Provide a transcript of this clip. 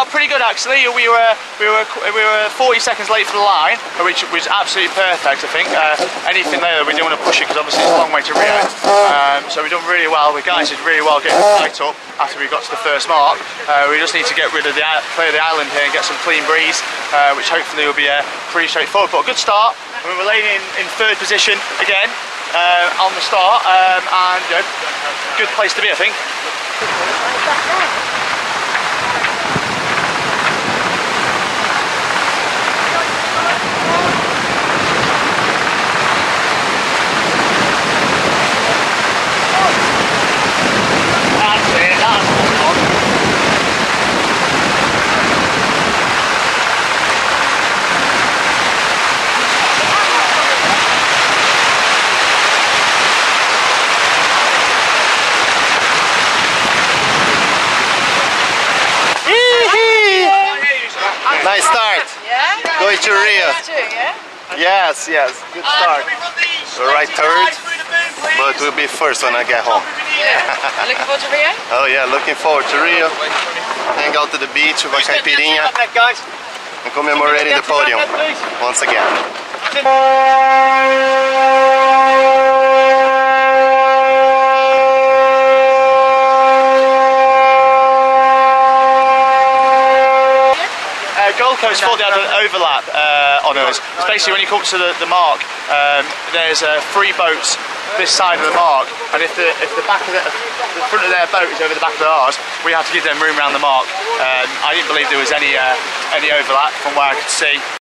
pretty good actually. We were 40 seconds late for the line, which was absolutely perfect. I think anything there we didn't want to push it because obviously it's a long way to Rio. So we've done really well. The guys did really well getting the tight up after we got to the first mark. We just need to get rid of clear the island here and get some clean breeze, which hopefully will be pretty straightforward. But a good start. I mean, we're laying in third position again on the start, and you know, good place to be, I think. Nice start. Yeah? Going to Rio. Yes, good start. We're right third, but we'll be first when I get home. Yeah. Looking forward to Rio? Oh yeah, looking forward to Rio. Hang out to the beach with a caipirinha and commemorating the podium once again. Gold Coast thought they had an overlap on us. It's basically when you come to the mark, there's 3 boats this side of the mark, and if the back of the front of their boat is over the back of ours, we have to give them room around the mark. I didn't believe there was any overlap from where I could see.